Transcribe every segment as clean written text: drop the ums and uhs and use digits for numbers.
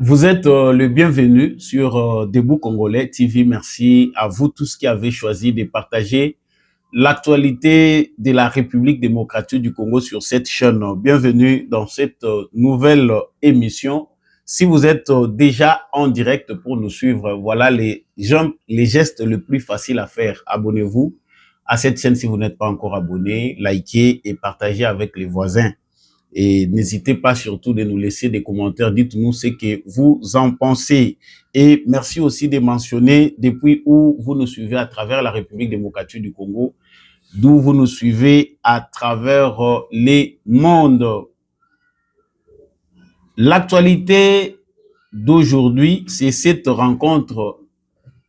Vous êtes le bienvenu sur Debout Congolais TV. Merci à vous tous qui avez choisi de partager l'actualité de la République démocratique du Congo sur cette chaîne. Bienvenue dans cette nouvelle émission. Si vous êtes déjà en direct pour nous suivre, voilà les gestes les plus faciles à faire. Abonnez-vous à cette chaîne si vous n'êtes pas encore abonné, likez et partagez avec les voisins. Et n'hésitez pas surtout de nous laisser des commentaires. Dites-nous ce que vous en pensez. Et merci aussi de mentionner depuis où vous nous suivez à travers la République démocratique du Congo, d'où vous nous suivez à travers les mondes. L'actualité d'aujourd'hui, c'est cette rencontre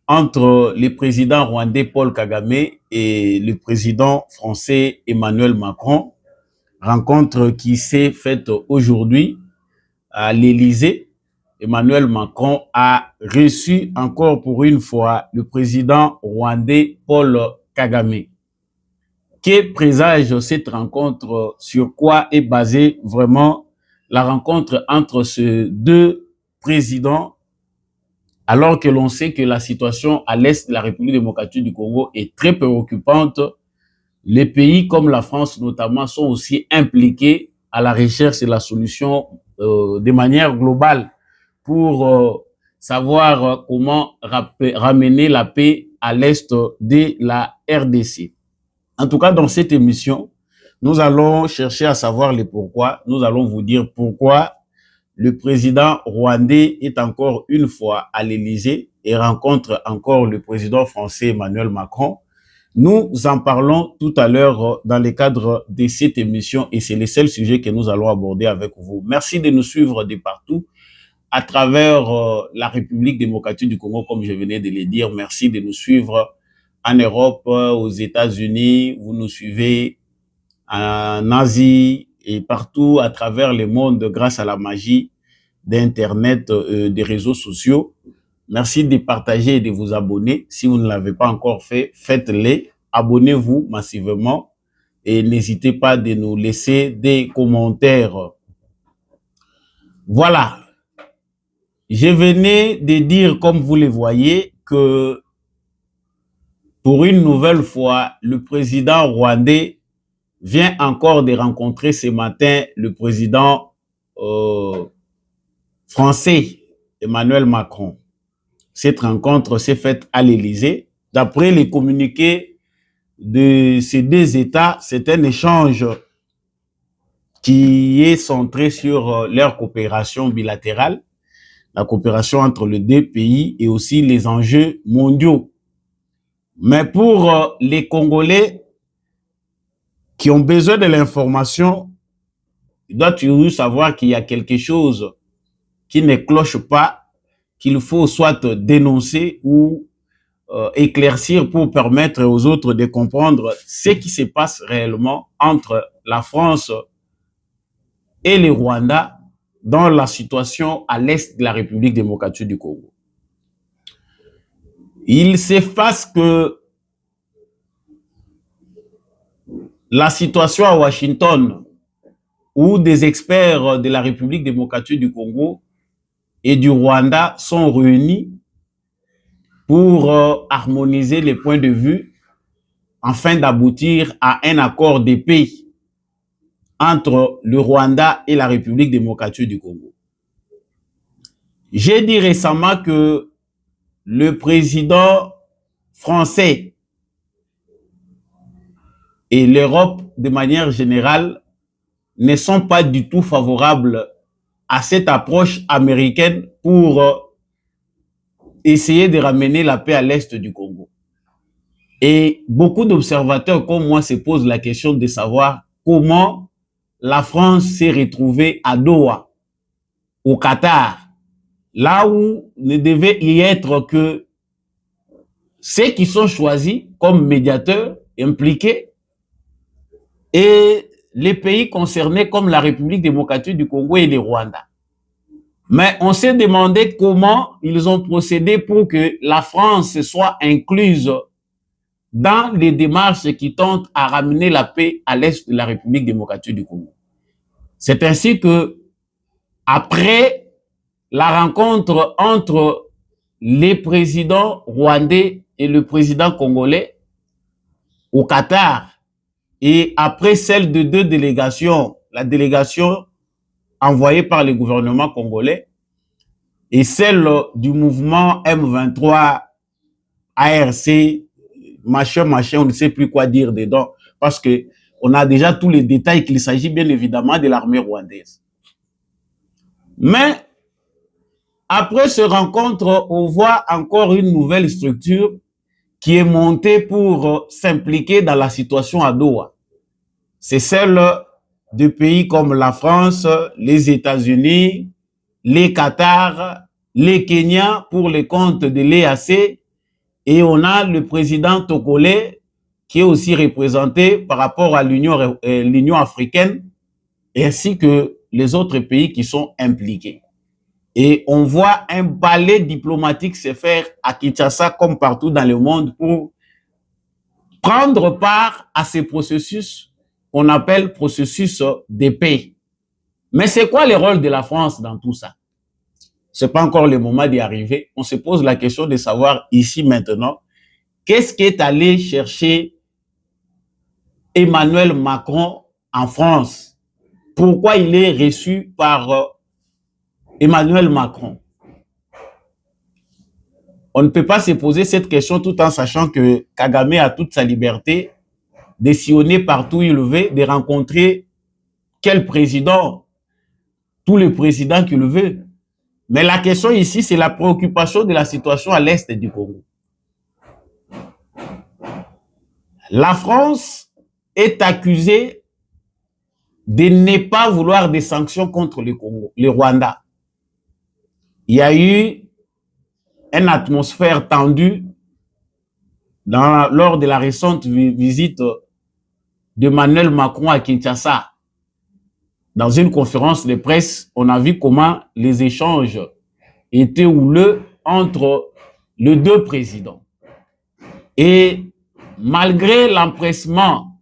entre le président rwandais Paul Kagame et le président français Emmanuel Macron. Rencontre qui s'est faite aujourd'hui à l'Élysée. Emmanuel Macron a reçu encore pour une fois le président rwandais Paul Kagame. Que présage cette rencontre? Sur quoi est basée vraiment la rencontre entre ces deux présidents, alors que l'on sait que la situation à l'est de la République démocratique du Congo est très préoccupante? Les pays comme la France notamment sont aussi impliqués à la recherche et la solution de manière globale pour savoir comment ramener la paix à l'est de la RDC. En tout cas, dans cette émission, nous allons chercher à savoir les pourquoi. Nous allons vous dire pourquoi le président rwandais est encore une fois à l'Élysée et rencontre encore le président français Emmanuel Macron. Nous en parlons tout à l'heure dans le cadre de cette émission et c'est le seul sujet que nous allons aborder avec vous. Merci de nous suivre de partout à travers la République démocratique du Congo, comme je venais de le dire. Merci de nous suivre en Europe, aux États-Unis. Vous nous suivez en Asie et partout à travers le monde grâce à la magie d'Internet, des réseaux sociaux. Merci de partager et de vous abonner. Si vous ne l'avez pas encore fait, faites-le. Abonnez-vous massivement et n'hésitez pas de nous laisser des commentaires. Voilà. Je venais de dire, comme vous le voyez, que pour une nouvelle fois, le président rwandais vient encore de rencontrer ce matin le président français, Emmanuel Macron. Cette rencontre s'est faite à l'Élysée. D'après les communiqués de ces deux États, c'est un échange qui est centré sur leur coopération bilatérale, la coopération entre les deux pays et aussi les enjeux mondiaux. Mais pour les Congolais qui ont besoin de l'information, ils doivent toujours savoir qu'il y a quelque chose qui ne cloche pas, qu'il faut soit dénoncer ou éclaircir pour permettre aux autres de comprendre ce qui se passe réellement entre la France et le Rwanda dans la situation à l'est de la République démocratique du Congo. Il s'efface que la situation à Washington, où des experts de la République démocratique du Congo et du Rwanda sont réunis pour harmoniser les points de vue afin d'aboutir à un accord de paix entre le Rwanda et la République démocratique du Congo. J'ai dit récemment que le président français et l'Europe de manière générale ne sont pas du tout favorables à cette approche américaine pour essayer de ramener la paix à l'est du Congo. Et beaucoup d'observateurs comme moi se posent la question de savoir comment la France s'est retrouvée à Doha, au Qatar, là où ne devait y être que ceux qui sont choisis comme médiateurs impliqués et les pays concernés comme la République démocratique du Congo et le Rwanda. Mais on s'est demandé comment ils ont procédé pour que la France soit incluse dans les démarches qui tentent à ramener la paix à l'est de la République démocratique du Congo. C'est ainsi que, après la rencontre entre les présidents rwandais et le président congolais au Qatar, et après celle de deux délégations, la délégation envoyée par le gouvernement congolais et celle du mouvement M23 ARC, machin, on ne sait plus quoi dire dedans, parce que on a déjà tous les détails qu'il s'agit bien évidemment de l'armée rwandaise. Mais après ce rencontre, on voit encore une nouvelle structure qui est montée pour s'impliquer dans la situation à Doha. C'est celle de pays comme la France, les États-Unis, les Qatar, les Kenya pour les comptes de l'EAC, et on a le président togolais qui est aussi représenté par rapport à l'Union africaine, ainsi que les autres pays qui sont impliqués. Et on voit un balai diplomatique se faire à Kinshasa comme partout dans le monde pour prendre part à ces processus qu'on appelle processus de paix. Mais c'est quoi le rôle de la France dans tout ça? C'est pas encore le moment d'y arriver. On se pose la question de savoir ici maintenant, qu'est-ce qu'est allé chercher Emmanuel Macron en France? Pourquoi il est reçu par Emmanuel Macron? On ne peut pas se poser cette question tout en sachant que Kagame a toute sa liberté de sillonner partout où il veut, de rencontrer quel président, tous les présidents qu'il veut. Mais la question ici, c'est la préoccupation de la situation à l'est du Congo. La France est accusée de ne pas vouloir des sanctions contre le Congo, le Rwanda. Il y a eu une atmosphère tendue lors de la récente visite d'Emmanuel Macron à Kinshasa. Dans une conférence de presse, on a vu comment les échanges étaient houleux entre les deux présidents. Et malgré l'empressement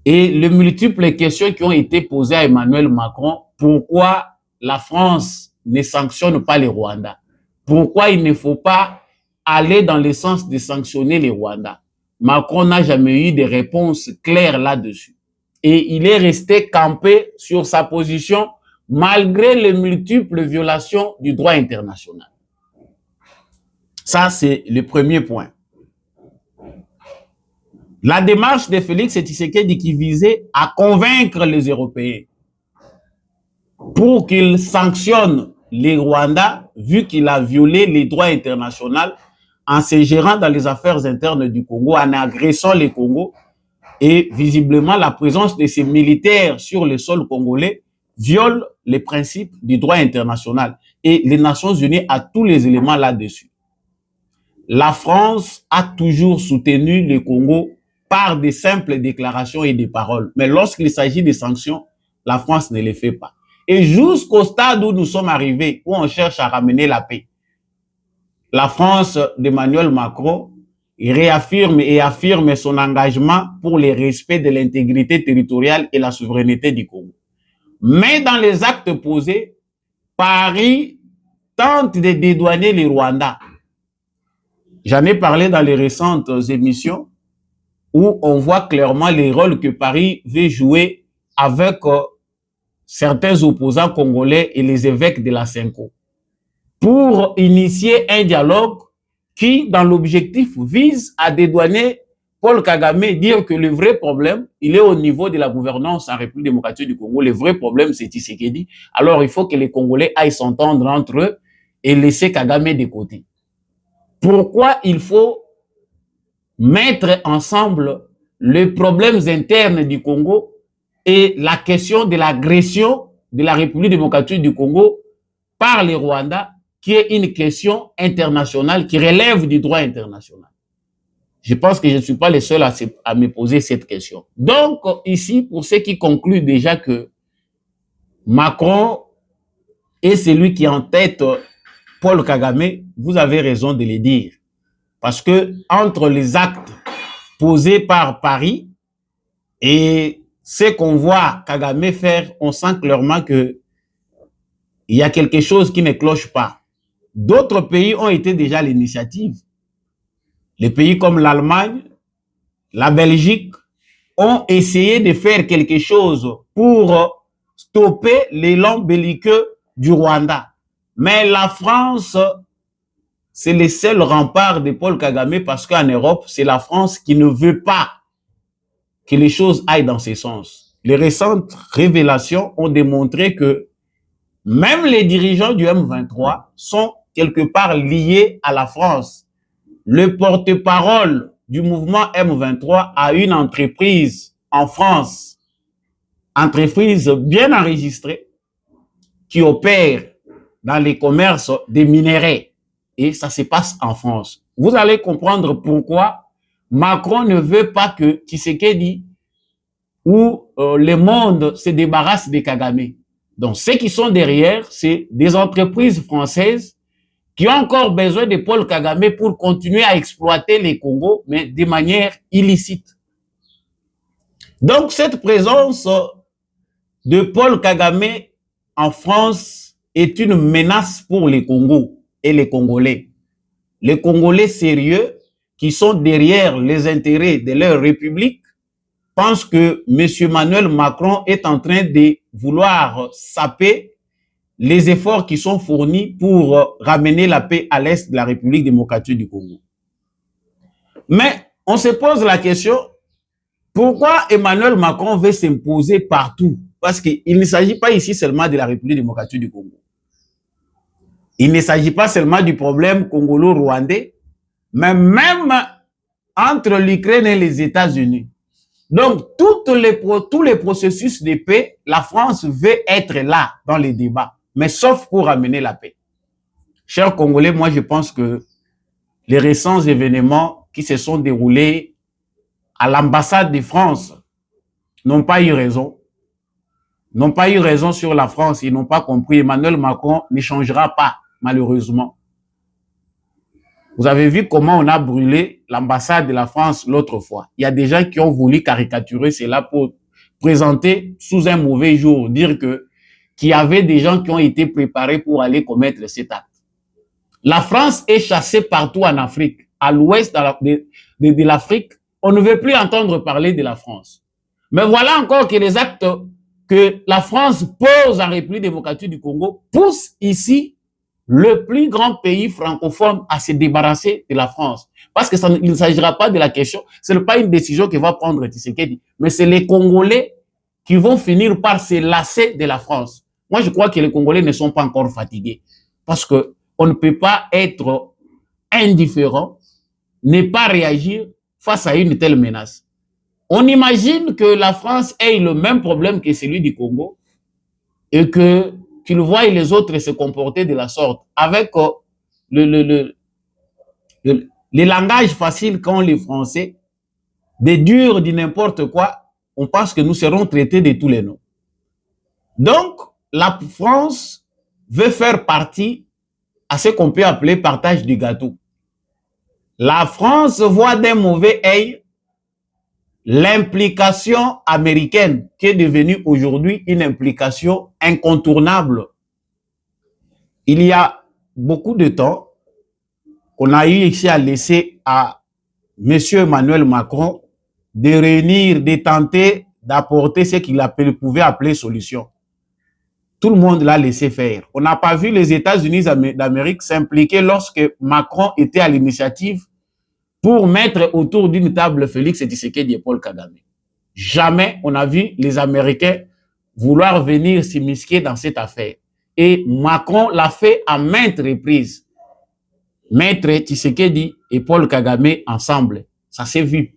et les multiples questions qui ont été posées à Emmanuel Macron, pourquoi la France ne sanctionne pas les Rwandais? Pourquoi il ne faut pas aller dans le sens de sanctionner les Rwandais? Macron n'a jamais eu de réponse claire là-dessus. Et il est resté campé sur sa position malgré les multiples violations du droit international. Ça, c'est le premier point. La démarche de Félix Tshisekedi qui visait à convaincre les Européens pour qu'ils sanctionnent les Rwandais, vu qu'il a violé les droits internationaux en se gérant dans les affaires internes du Congo, en agressant les Congos, et visiblement la présence de ces militaires sur le sol congolais viole les principes du droit international. Et les Nations Unies ont tous les éléments là-dessus. La France a toujours soutenu le Congo par des simples déclarations et des paroles. Mais lorsqu'il s'agit de sanctions, la France ne les fait pas. Et jusqu'au stade où nous sommes arrivés, où on cherche à ramener la paix, la France d'Emmanuel Macron réaffirme et affirme son engagement pour le respect de l'intégrité territoriale et la souveraineté du Congo. Mais dans les actes posés, Paris tente de dédouaner les Rwandais. J'en ai parlé dans les récentes émissions où on voit clairement les rôles que Paris veut jouer avec certains opposants congolais et les évêques de la Cinco pour initier un dialogue qui, dans l'objectif, vise à dédouaner Paul Kagame, dire que le vrai problème, il est au niveau de la gouvernance en République démocratique du Congo. Le vrai problème, c'est Tshisekedi. Alors, il faut que les Congolais aillent s'entendre entre eux et laisser Kagame de côté. Pourquoi il faut mettre ensemble les problèmes internes du Congo et la question de l'agression de la République démocratique du Congo par les Rwandais, qui est une question internationale qui relève du droit international? Je pense que je ne suis pas le seul à me poser cette question. Donc, ici, pour ceux qui concluent déjà que Macron est celui qui est en tête Paul Kagame, vous avez raison de le dire. Parce que entre les actes posés par Paris et ce qu'on voit Kagame faire, on sent clairement que il y a quelque chose qui ne cloche pas. D'autres pays ont été déjà à l'initiative. Les pays comme l'Allemagne, la Belgique ont essayé de faire quelque chose pour stopper l'élan belliqueux du Rwanda. Mais la France, c'est le seul rempart de Paul Kagame parce qu'en Europe, c'est la France qui ne veut pas que les choses aillent dans ce sens. Les récentes révélations ont démontré que même les dirigeants du M23 sont quelque part liés à la France. Le porte-parole du mouvement M23 a une entreprise en France, entreprise bien enregistrée, qui opère dans les commerces des minerais. Et ça se passe en France. Vous allez comprendre pourquoi Macron ne veut pas que Tshisekedi ou le monde se débarrasse de Kagame. Donc, ceux qui sont derrière, c'est des entreprises françaises qui ont encore besoin de Paul Kagame pour continuer à exploiter les Congos, mais de manière illicite. Donc, cette présence de Paul Kagame en France est une menace pour les Congos et les Congolais. Les Congolais sérieux qui sont derrière les intérêts de leur république pensent que M. Emmanuel Macron est en train de vouloir saper les efforts qui sont fournis pour ramener la paix à l'est de la République démocratique du Congo. Mais on se pose la question, pourquoi Emmanuel Macron veut s'imposer partout? Parce qu'il ne s'agit pas ici seulement de la République démocratique du Congo. Il ne s'agit pas seulement du problème congolo-rwandais, mais même entre l'Ukraine et les États-Unis. Donc, tous les processus de paix, la France veut être là dans les débats, mais sauf pour ramener la paix. Chers Congolais, moi je pense que les récents événements qui se sont déroulés à l'ambassade de France n'ont pas eu raison. N'ont pas eu raison sur la France, ils n'ont pas compris. Emmanuel Macron ne changera pas, malheureusement. Vous avez vu comment on a brûlé l'ambassade de la France l'autre fois. Il y a des gens qui ont voulu caricaturer cela pour présenter sous un mauvais jour, dire qu'il y avait des gens qui ont été préparés pour aller commettre cet acte. La France est chassée partout en Afrique. À l'ouest de l'Afrique, on ne veut plus entendre parler de la France. Mais voilà encore que les actes que la France pose en République démocratique du Congo poussent ici le plus grand pays francophone à se débarrasser de la France. Parce que il ne s'agira pas de la question, ce n'est pas une décision que va prendre Tshisekedi, mais c'est les Congolais qui vont finir par se lasser de la France. Moi, je crois que les Congolais ne sont pas encore fatigués. Parce que on ne peut pas être indifférent, ne pas réagir face à une telle menace. On imagine que la France ait le même problème que celui du Congo et que qu'ils voient les autres se comporter de la sorte, avec le langage facile qu'ont les Français, des durs de n'importe quoi, on pense que nous serons traités de tous les noms. Donc, la France veut faire partie à ce qu'on peut appeler partage du gâteau. La France voit d'un mauvais œil l'implication américaine qui est devenue aujourd'hui une implication incontournable. Il y a beaucoup de temps qu'on a eu ici à laisser à M. Emmanuel Macron de réunir, de tenter d'apporter ce qu'il pouvait appeler solution. Tout le monde l'a laissé faire. On n'a pas vu les États-Unis d'Amérique s'impliquer lorsque Macron était à l'initiative pour mettre autour d'une table Félix Tshisekedi et Paul Kagame. Jamais on a vu les Américains vouloir venir s'immiscer dans cette affaire. Et Macron l'a fait à maintes reprises. Mettre Tshisekedi et Paul Kagame ensemble. Ça s'est vu.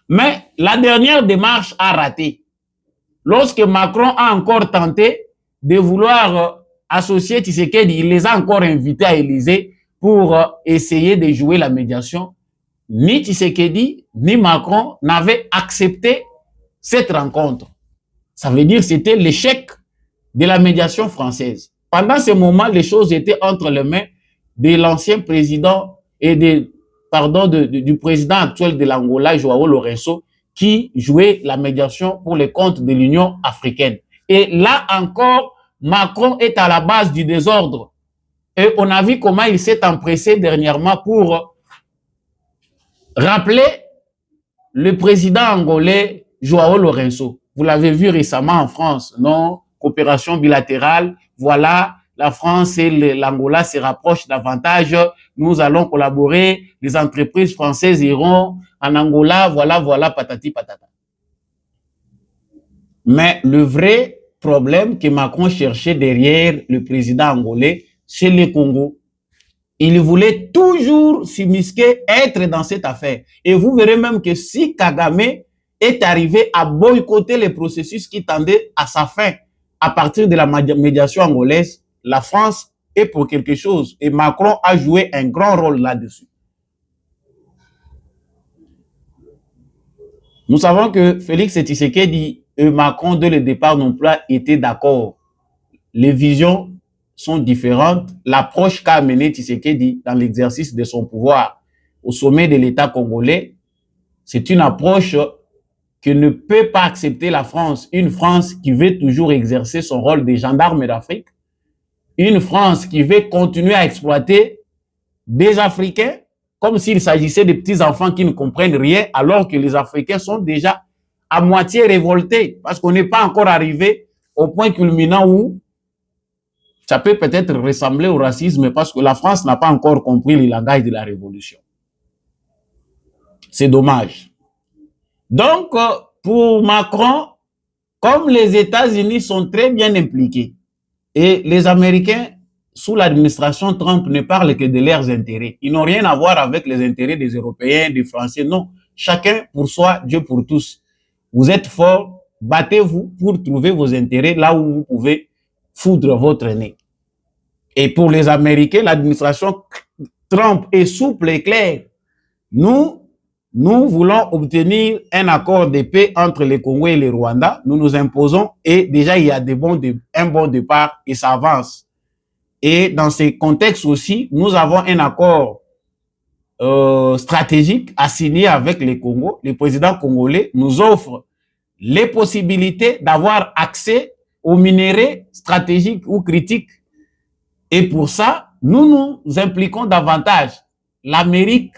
Mais la dernière démarche a raté. Lorsque Macron a encore tenté de vouloir associer Tshisekedi, il les a encore invités à Élysée pour essayer de jouer la médiation. Ni Tshisekedi, ni Macron n'avaient accepté cette rencontre. Ça veut dire que c'était l'échec de la médiation française. Pendant ce moment, les choses étaient entre les mains de l'ancien président et du président actuel de l'Angola, Joao Lourenço, qui jouait la médiation pour les comptes de l'Union africaine. Et là encore, Macron est à la base du désordre. Et on a vu comment il s'est empressé dernièrement pour rappeler le président angolais Joao Lourenço. Vous l'avez vu récemment en France, non? Coopération bilatérale, voilà, la France et l'Angola se rapprochent davantage, nous allons collaborer, les entreprises françaises iront en Angola, voilà, patati patata. Mais le vrai problème que Macron cherchait derrière le président angolais, c'est le Congo. Il voulait toujours s'immiscer, être dans cette affaire. Et vous verrez même que si Kagame est arrivé à boycotter les processus qui tendaient à sa fin à partir de la médiation angolaise, la France est pour quelque chose. Et Macron a joué un grand rôle là-dessus. Nous savons que Félix Tshisekedi et Macron, dès le départ, n'ont pas été d'accord. Les visions sont différentes. L'approche qu'a amené Tshisekedi dans l'exercice de son pouvoir au sommet de l'État congolais, c'est une approche que ne peut pas accepter la France. Une France qui veut toujours exercer son rôle de gendarme d'Afrique. Une France qui veut continuer à exploiter des Africains comme s'il s'agissait de petits enfants qui ne comprennent rien, alors que les Africains sont déjà à moitié révoltés parce qu'on n'est pas encore arrivé au point culminant où ça peut peut-être ressembler au racisme parce que la France n'a pas encore compris le langage de la révolution. C'est dommage. Donc, pour Macron, comme les États-Unis sont très bien impliqués et les Américains, sous l'administration Trump, ne parlent que de leurs intérêts. Ils n'ont rien à voir avec les intérêts des Européens, des Français. Non, chacun pour soi, Dieu pour tous. Vous êtes forts, battez-vous pour trouver vos intérêts là où vous pouvez foudre votre nez. Et pour les Américains, l'administration Trump est souple et claire. Nous voulons obtenir un accord de paix entre les Congo et le Rwanda. Nous nous imposons et déjà il y a un bon départ et ça avance. Et dans ces contextes aussi, nous avons un accord stratégique à signer avec les Congo. Le président congolais nous offre les possibilités d'avoir accès aux minéraux stratégiques ou critiques. Et pour ça, nous nous impliquons davantage. L'Amérique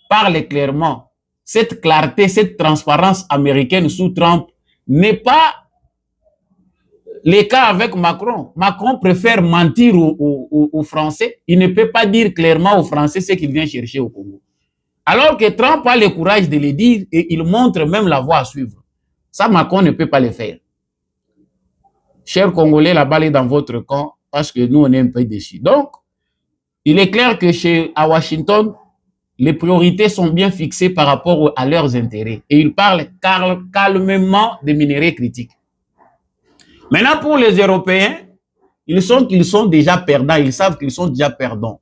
parle clairement. Cette clarté, cette transparence américaine sous Trump n'est pas le cas avec Macron. Macron préfère mentir aux Français. Il ne peut pas dire clairement aux Français ce qu'il vient chercher au Congo. Alors que Trump a le courage de le dire et il montre même la voie à suivre. Ça, Macron ne peut pas le faire. Chers Congolais, la balle est dans votre camp parce que nous, on est un peu déçus. Donc, il est clair que à Washington, les priorités sont bien fixées par rapport à leurs intérêts. Et ils parlent calmement des minéraux critiques. Maintenant, pour les Européens, ils sont déjà perdants. Ils savent qu'ils sont déjà perdants.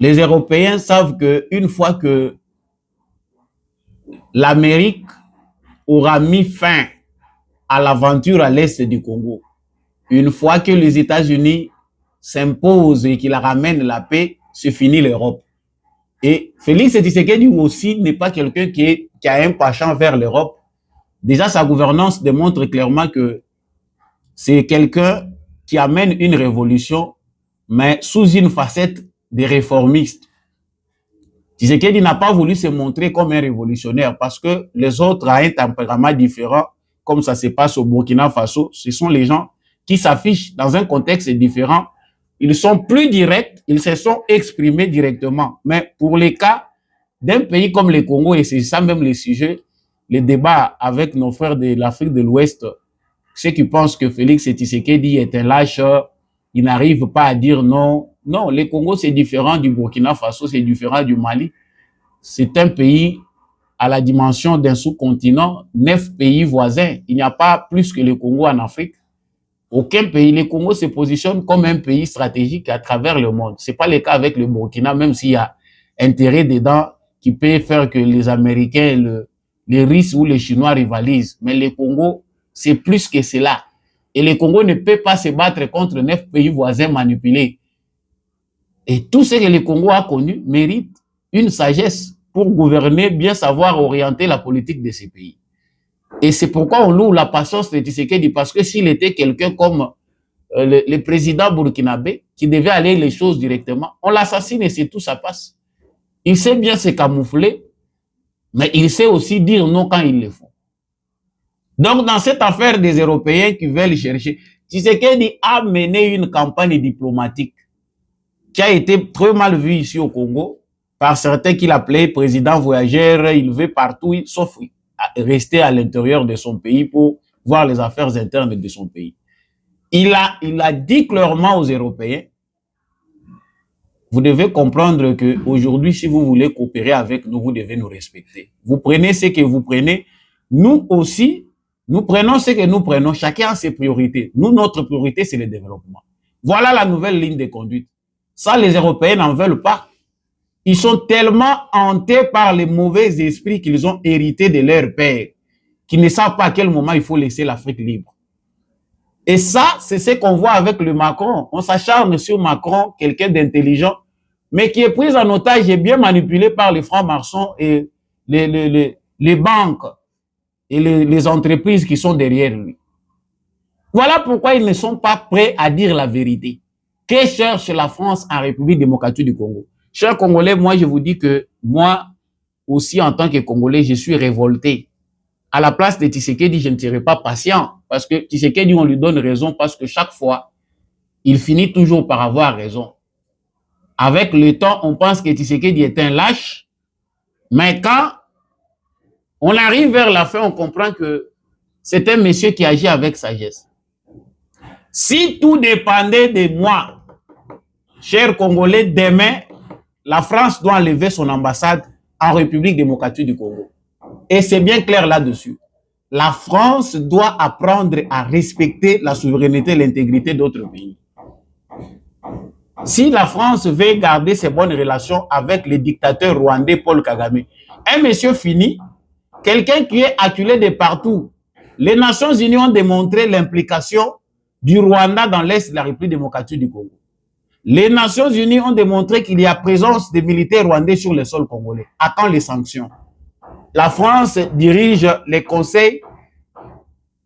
Les Européens savent qu'une fois que l'Amérique aura mis fin à l'aventure à l'est du Congo, une fois que les États-Unis s'imposent et qu'ils ramènent la paix, c'est fini l'Europe. Et Félix Tshisekedi aussi n'est pas quelqu'un qui a un penchant vers l'Europe. Déjà, sa gouvernance démontre clairement que c'est quelqu'un qui amène une révolution, mais sous une facette de réformiste. Tshisekedi n'a pas voulu se montrer comme un révolutionnaire parce que les autres ont un tempérament différent, comme ça se passe au Burkina Faso. Ce sont les gens qui s'affichent dans un contexte différent. Ils sont plus directs, ils se sont exprimés directement. Mais pour les cas d'un pays comme le Congo, et c'est ça même le sujet, les débats avec nos frères de l'Afrique de l'Ouest, ceux qui pensent que Félix Tshisekedi est un lâche, ils n'arrivent pas à dire non. Non, le Congo, c'est différent du Burkina Faso, c'est différent du Mali. C'est un pays à la dimension d'un sous-continent, 9 pays voisins. Il n'y a pas plus que le Congo en Afrique. Aucun pays, le Congo se positionne comme un pays stratégique à travers le monde. Ce n'est pas le cas avec le Burkina, même s'il y a intérêt dedans qui peut faire que les Américains, les Russes ou les Chinois rivalisent. Mais le Congo, c'est plus que cela. Et le Congo ne peut pas se battre contre 9 pays voisins manipulés. Et tout ce que le Congo a connu mérite une sagesse pour gouverner, bien savoir orienter la politique de ces pays. Et c'est pourquoi on loue la patience de Tshisekedi, parce que s'il était quelqu'un comme le président burkinabé, qui devait aller les choses directement, on l'assassine et c'est tout, ça passe. Il sait bien se camoufler, mais il sait aussi dire non quand il le faut. Donc, dans cette affaire des Européens qui veulent chercher, Tshisekedi a mené une campagne diplomatique qui a été très mal vue ici au Congo par certains qu'il appelait président voyageur, il veut partout, sauf rester à l'intérieur de son pays pour voir les affaires internes de son pays. Il a dit clairement aux Européens, vous devez comprendre qu'aujourd'hui, si vous voulez coopérer avec nous, vous devez nous respecter. Vous prenez ce que vous prenez. Nous aussi, nous prenons ce que nous prenons. Chacun a ses priorités. Nous, notre priorité, c'est le développement. Voilà la nouvelle ligne de conduite. Ça, les Européens n'en veulent pas. Ils sont tellement hantés par les mauvais esprits qu'ils ont hérités de leur père, qu'ils ne savent pas à quel moment il faut laisser l'Afrique libre. Et ça, c'est ce qu'on voit avec le Macron. On s'acharne sur Macron, quelqu'un d'intelligent, mais qui est pris en otage et bien manipulé par les francs-maçons et les banques et les entreprises qui sont derrière lui. Voilà pourquoi ils ne sont pas prêts à dire la vérité. Que cherche la France en République démocratique du Congo? Chers Congolais, moi je vous dis que moi aussi en tant que Congolais, je suis révolté. À la place de Tshisekedi, je ne serai pas patient parce que Tshisekedi, on lui donne raison parce que chaque fois, il finit toujours par avoir raison. Avec le temps, on pense que Tshisekedi est un lâche, mais quand on arrive vers la fin, on comprend que c'est un monsieur qui agit avec sagesse. Si tout dépendait de moi, chers Congolais, demain, la France doit enlever son ambassade en République démocratique du Congo. Et c'est bien clair là-dessus. La France doit apprendre à respecter la souveraineté et l'intégrité d'autres pays. Si la France veut garder ses bonnes relations avec le dictateur rwandais Paul Kagame, un monsieur fini, quelqu'un qui est acculé de partout. Les Nations Unies ont démontré l'implication du Rwanda dans l'Est de la République démocratique du Congo. Les Nations Unies ont démontré qu'il y a présence des militaires rwandais sur le sol congolais. À quand les sanctions? La France dirige les conseils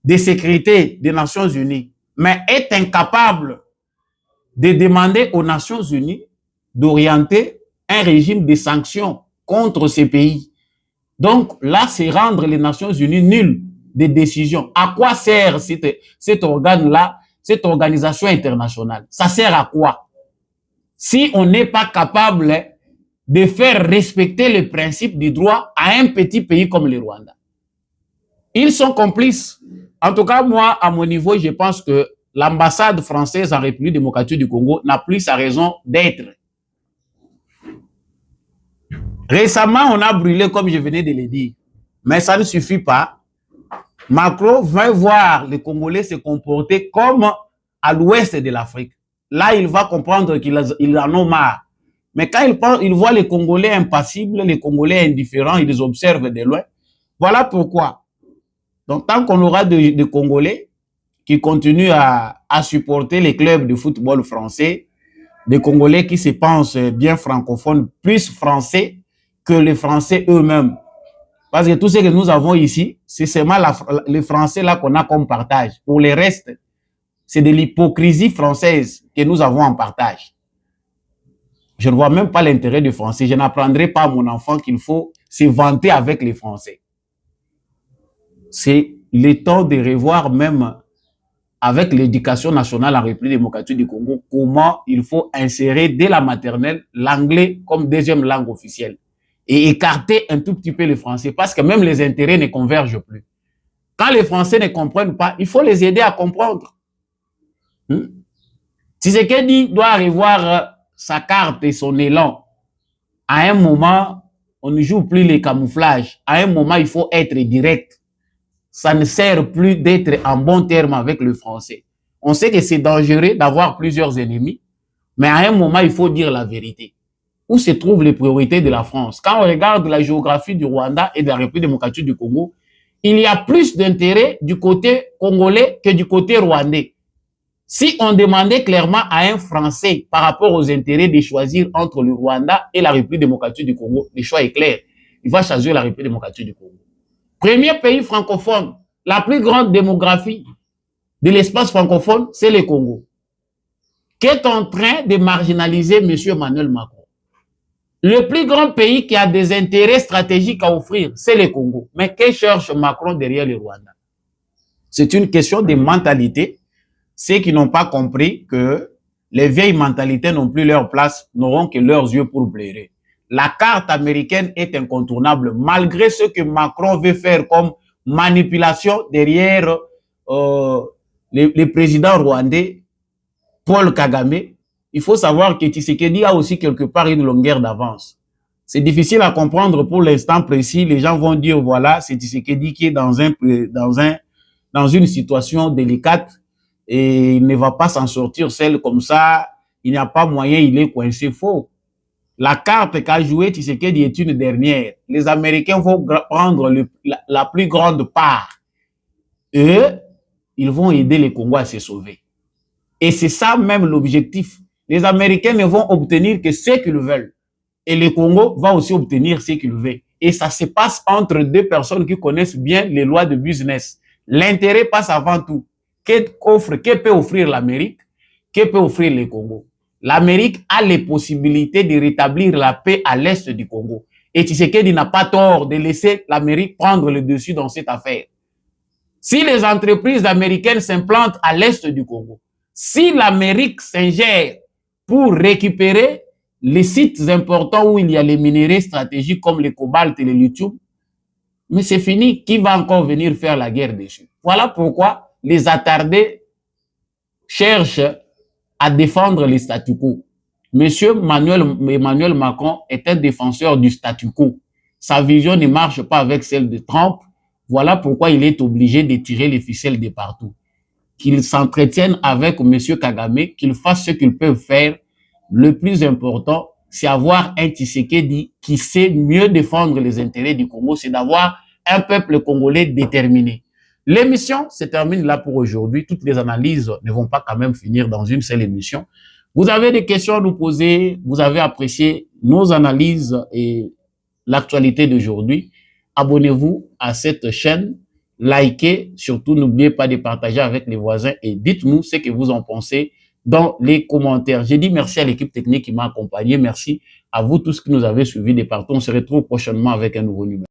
de sécurité des Nations Unies, mais est incapable de demander aux Nations Unies d'orienter un régime de sanctions contre ces pays. Donc là, c'est rendre les Nations Unies nulles des décisions. À quoi sert cet organe-là, cette organisation internationale? Ça sert à quoi? Si on n'est pas capable de faire respecter les principes du droit à un petit pays comme le Rwanda. Ils sont complices. En tout cas, moi, à mon niveau, je pense que l'ambassade française en République démocratique du Congo n'a plus sa raison d'être. Récemment, on a brûlé, comme je venais de le dire. Mais ça ne suffit pas. Macron veut voir les Congolais se comporter comme à l'ouest de l'Afrique. Là, il va comprendre qu'ils en ont marre. Mais quand il voit les Congolais impassibles, les Congolais indifférents, il les observe de loin. Voilà pourquoi. Donc, tant qu'on aura des Congolais qui continuent à supporter les clubs de football français, des Congolais qui se pensent bien francophones, plus français que les Français eux-mêmes. Parce que tout ce que nous avons ici, c'est seulement les Français là qu'on a comme partage. Pour les restes, c'est de l'hypocrisie française que nous avons en partage. Je ne vois même pas l'intérêt du français. Je n'apprendrai pas à mon enfant qu'il faut se vanter avec les Français. C'est le temps de revoir même avec l'éducation nationale en République démocratique du Congo, comment il faut insérer dès la maternelle l'anglais comme deuxième langue officielle et écarter un tout petit peu le français parce que même les intérêts ne convergent plus. Quand les Français ne comprennent pas, il faut les aider à comprendre. Tshisekedi doit revoir sa carte et son élan. À un moment, on ne joue plus les camouflages. À un moment, il faut être direct. Ça ne sert plus d'être en bon terme avec le français. On sait que c'est dangereux d'avoir plusieurs ennemis, mais à un moment, il faut dire la vérité. Où se trouvent les priorités de la France? Quand on regarde la géographie du Rwanda et de la République démocratique du Congo, il y a plus d'intérêt du côté congolais que du côté rwandais. Si on demandait clairement à un Français par rapport aux intérêts de choisir entre le Rwanda et la République démocratique du Congo, le choix est clair. Il va choisir la République démocratique du Congo. Premier pays francophone, la plus grande démographie de l'espace francophone, c'est le Congo. qu'est en train de marginaliser M. Emmanuel Macron. Le plus grand pays qui a des intérêts stratégiques à offrir, c'est le Congo. Mais que cherche Macron derrière le Rwanda? C'est une question de mentalité. Ceux qui n'ont pas compris que les vieilles mentalités n'ont plus leur place, n'auront que leurs yeux pour blairer. La carte américaine est incontournable, malgré ce que Macron veut faire comme manipulation derrière le président rwandais, Paul Kagame. Il faut savoir que Tshisekedi a aussi quelque part une longueur d'avance. C'est difficile à comprendre pour l'instant précis. Les gens vont dire, voilà, c'est Tshisekedi qui est dans une situation délicate et il ne va pas s'en sortir seul comme ça. Il n'y a pas moyen, il est coincé. Faux. La carte qu'a joué Tshisekedi est une dernière. Les Américains vont prendre la plus grande part. Et ils vont aider les Congos à se sauver. Et c'est ça même l'objectif. Les Américains ne vont obtenir que ce qu'ils veulent. Et le Congo va aussi obtenir ce qu'il veut. Et ça se passe entre deux personnes qui connaissent bien les lois de business. L'intérêt passe avant tout. Que peut offrir l'Amérique? Que peut offrir le Congo? L'Amérique a les possibilités de rétablir la paix à l'est du Congo. Et Tshisekedi n'a pas tort de laisser l'Amérique prendre le dessus dans cette affaire. Si les entreprises américaines s'implantent à l'est du Congo, si l'Amérique s'ingère pour récupérer les sites importants où il y a les minéraux stratégiques comme le cobalt et le lithium, mais c'est fini. Qui va encore venir faire la guerre dessus? Voilà pourquoi les attardés cherchent à défendre les statu quo. Monsieur Emmanuel Macron est un défenseur du statu quo. Sa vision ne marche pas avec celle de Trump. Voilà pourquoi il est obligé de tirer les ficelles de partout. Qu'ils s'entretiennent avec M. Kagame, qu'ils fassent ce qu'ils peuvent faire. Le plus important, c'est avoir un Tshisekedi qui sait mieux défendre les intérêts du Congo, c'est d'avoir un peuple congolais déterminé. L'émission se termine là pour aujourd'hui. Toutes les analyses ne vont pas quand même finir dans une seule émission. Vous avez des questions à nous poser, vous avez apprécié nos analyses et l'actualité d'aujourd'hui. Abonnez-vous à cette chaîne, likez, surtout n'oubliez pas de partager avec les voisins et dites-nous ce que vous en pensez dans les commentaires. J'ai dit merci à l'équipe technique qui m'a accompagné, merci à vous tous qui nous avez suivis de partout. On se retrouve prochainement avec un nouveau numéro.